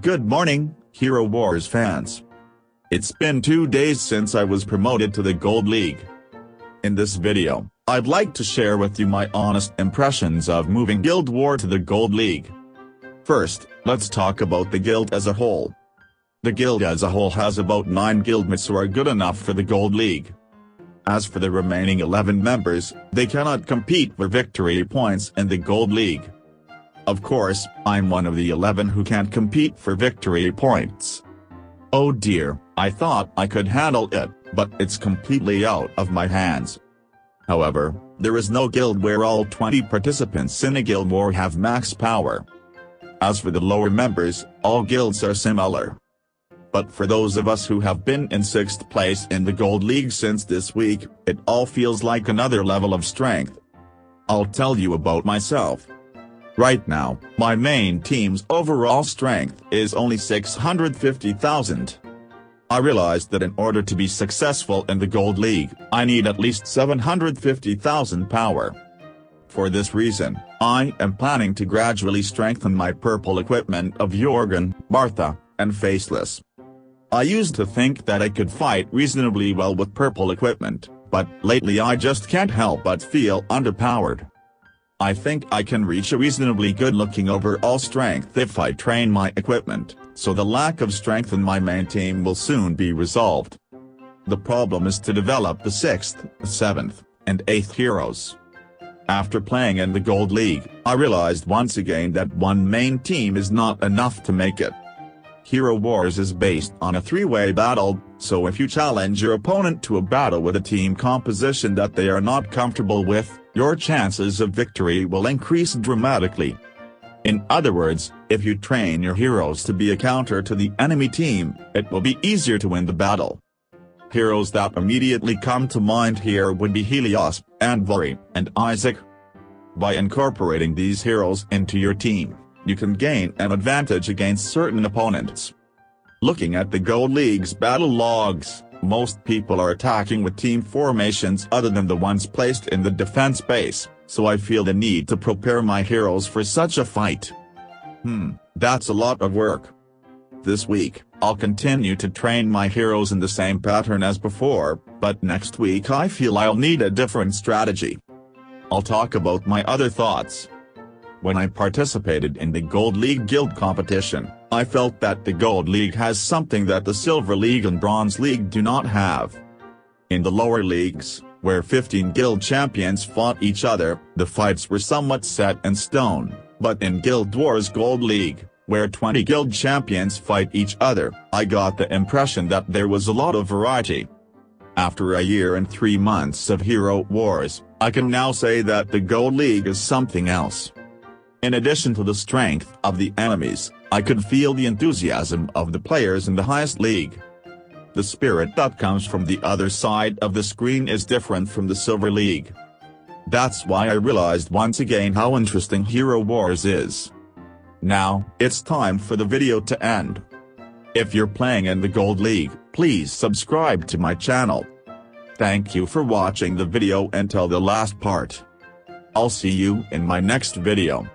Good morning, Hero Wars fans. It's been 2 days since I was promoted to the Gold League. In this video, I'd like to share with you my honest impressions of moving Guild War to the Gold League. First, let's talk about the guild as a whole. The guild as a whole has about 9 guildmates who are good enough for the Gold League. As for the remaining 11 members, they cannot compete for victory points in the Gold League. Of course, I'm one of the 11 who can't compete for victory points. Oh dear, I thought I could handle it, but it's completely out of my hands. However, there is no guild where all 20 participants in a guild war have max power. As for the lower members, all guilds are similar. But for those of us who have been in 6th place in the Gold League since this week, it all feels like another level of strength. I'll tell you about myself. Right now, my main team's overall strength is only 650,000. I realized that in order to be successful in the Gold League, I need at least 750,000 power. For this reason, I am planning to gradually strengthen my purple equipment of Jorgen, Martha, and Faceless. I used to think that I could fight reasonably well with purple equipment, but lately I just can't help but feel underpowered. I think I can reach a reasonably good-looking overall strength if I train my equipment, so the lack of strength in my main team will soon be resolved. The problem is to develop the 6th, 7th, and 8th heroes. After playing in the Gold League, I realized once again that one main team is not enough to make it. Hero Wars is based on a 3-way battle, so if you challenge your opponent to a battle with a team composition that they are not comfortable with, your chances of victory will increase dramatically. In other words, if you train your heroes to be a counter to the enemy team, it will be easier to win the battle. Heroes that immediately come to mind here would be Helios, Andvari, and Isaac. By incorporating these heroes into your team, you can gain an advantage against certain opponents. Looking at the Gold League's battle logs, most people are attacking with team formations other than the ones placed in the defense base, so I feel the need to prepare my heroes for such a fight. That's a lot of work. This week, I'll continue to train my heroes in the same pattern as before, but next week I feel I'll need a different strategy. I'll talk about my other thoughts. When I participated in the Gold League guild competition, I felt that the Gold League has something that the Silver League and Bronze League do not have. In the lower leagues, where 15 guild champions fought each other, the fights were somewhat set in stone, but in Guild Wars Gold League, where 20 guild champions fight each other, I got the impression that there was a lot of variety. After a year and 3 months of Hero Wars, I can now say that the Gold League is something else. In addition to the strength of the enemies, I could feel the enthusiasm of the players in the highest league. The spirit that comes from the other side of the screen is different from the Silver League. That's why I realized once again how interesting Hero Wars is. Now, it's time for the video to end. If you're playing in the Gold League, please subscribe to my channel. Thank you for watching the video until the last part. I'll see you in my next video.